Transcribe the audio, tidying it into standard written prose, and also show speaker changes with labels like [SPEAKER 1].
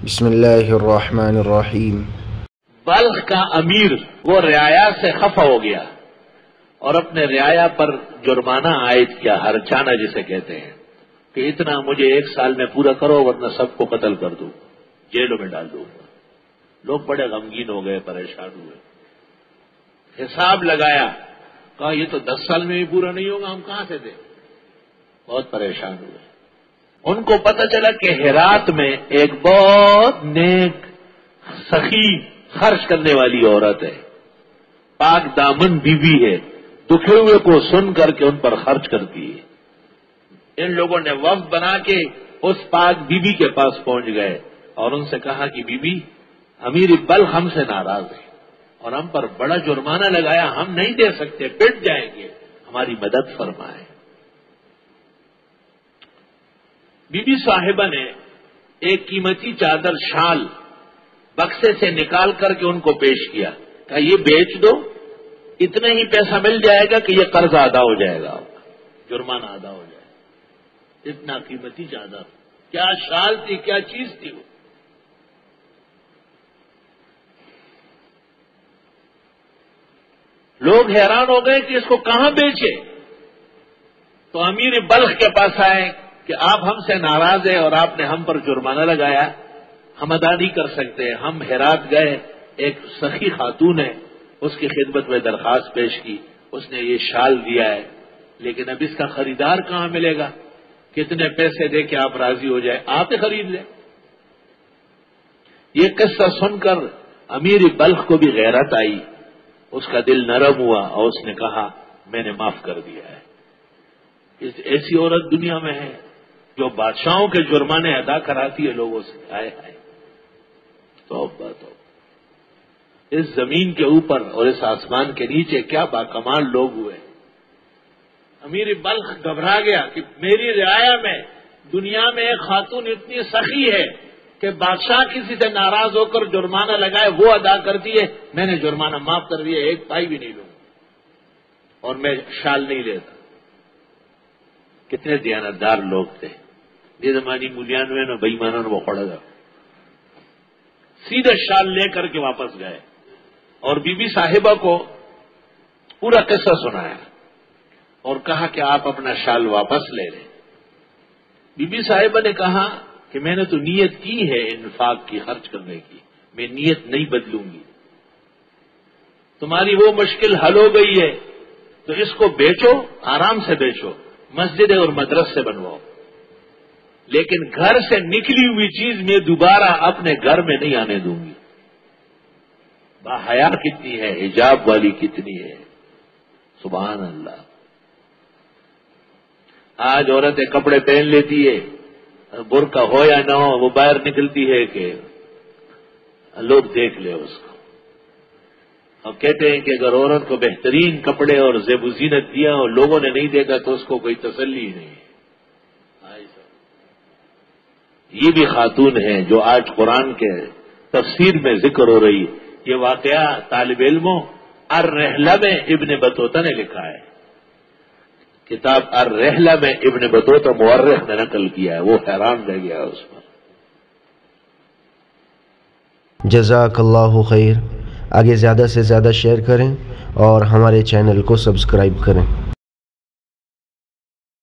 [SPEAKER 1] بسم اللہ الرحمن الرحیم۔
[SPEAKER 2] بلخ کا امیر وہ رعایا سے خفا ہو گیا اور اپنے رعایا پر جرمانہ عائد کیا، ہرچانہ جسے کہتے ہیں، کہ اتنا مجھے 1 سال میں پورا کرو ورنہ سب کو قتل کر دوں، جیلوں میں ڈال دوں۔ لوگ بڑے غمگین ہو گئے، پریشان ہوئے، حساب لگایا، کہا یہ تو 10 سال میں بھی پورا نہیں ہوگا، ہم کہاں سے دیں؟ بہت پریشان ہوئے۔ ان کو پتہ چلا کہ ہرات میں ایک بہت نیک سخی خرچ کرنے والی عورت ہے، پاک دامن بیوی ہے، دکھے ہوئے کو سن کر کے ان پر خرچ کرتی ہے۔ ان لوگوں نے وفد بنا کے اس پاک بیوی کے پاس پہنچ گئے اور ان سے کہا کہ بیوی، امیر بلخ ہم سے ناراض ہے اور ہم پر بڑا جرمانہ لگایا، ہم نہیں دے سکتے، پٹ جائیں گے، ہماری مدد فرمائیں۔ بی بی صاحبہ نے ایک قیمتی چادر شال بکسے سے نکال کر کے ان کو پیش کیا، کہا یہ بیچ دو، اتنا ہی پیسہ مل جائے گا کہ یہ قرض ادا ہو جائے گا، آپ کا جرمانہ ادا ہو جائے گا۔ اتنا قیمتی چادر، کیا شال تھی، کیا چیز تھی وہ۔ لوگ حیران ہو گئے کہ اس کو کہاں بیچے، تو امیر بلخ کے پاس آئے کہ آپ ہم سے ناراض ہیں اور آپ نے ہم پر جرمانہ لگایا، ہم ادا نہیں کر سکتے۔ ہم ہرات گئے، ایک سخی خاتون ہے، اس کی خدمت میں درخواست پیش کی، اس نے یہ شال دیا ہے، لیکن اب اس کا خریدار کہاں ملے گا؟ کتنے پیسے دے کے آپ راضی ہو جائے، آپ ہی خرید لیں۔ یہ قصہ سن کر امیر بلخ کو بھی غیرت آئی، اس کا دل نرم ہوا اور اس نے کہا میں نے معاف کر دیا ہے۔ ایسی عورت دنیا میں ہے جو بادشاہوں کے جرمانے ادا کراتی ہے لوگوں سے، آئے آئے توبہ توبہ۔ اس زمین کے اوپر اور اس آسمان کے نیچے کیا باکمال لوگ ہوئے۔ امیر بلخ گھبرا گیا کہ میری رعایا میں دنیا میں ایک خاتون اتنی سخی ہے کہ بادشاہ کسی سے ناراض ہو کر جرمانہ لگائے وہ ادا کرتی ہے، میں نے جرمانہ معاف کر دیا، 1 پائی بھی نہیں لوں اور میں شال نہیں لیتا۔ کتنے دیانتدار لوگ تھے، یہ زمانی مولیان میں بےایمانوں نے وہ کھڑا تھا، سیدھے شال لے کر کے واپس گئے اور بی بی صاحبہ کو پورا قصہ سنایا اور کہا کہ آپ اپنا شال واپس لے لیں۔ بی بی صاحبہ نے کہا کہ میں نے تو نیت کی ہے انفاق کی، خرچ کرنے کی، میں نیت نہیں بدلوں گی۔ تمہاری وہ مشکل حل ہو گئی ہے تو اس کو بیچو، آرام سے بیچو، مسجد اور مدرسے بنواؤ، لیکن گھر سے نکلی ہوئی چیز میں دوبارہ اپنے گھر میں نہیں آنے دوں گی۔ باحیا کتنی ہے، حجاب والی کتنی ہے، سبحان اللہ۔ آج عورتیں کپڑے پہن لیتی ہے، برقع ہو یا نہ ہو، وہ باہر نکلتی ہے کہ لوگ دیکھ لے اس کو، اور کہتے ہیں کہ اگر عورت کو بہترین کپڑے اور زیب و زینت دیا اور لوگوں نے نہیں دیکھا تو اس کو کوئی تسلی ہی نہیں ہے۔ یہ بھی خاتون ہے جو آج قرآن کے تفسیر میں ذکر ہو رہی ہے۔ یہ واقعہ طالب علموں الرحلہ میں ابن بطوطہ نے لکھا ہے، کتاب الرحلہ میں ابن بطوطہ مورخ نے نقل کیا ہے، وہ حیران رہ گیا اس پر۔
[SPEAKER 1] جزاک اللہ خیر۔ آگے زیادہ سے زیادہ شیئر کریں اور ہمارے چینل کو سبسکرائب کریں۔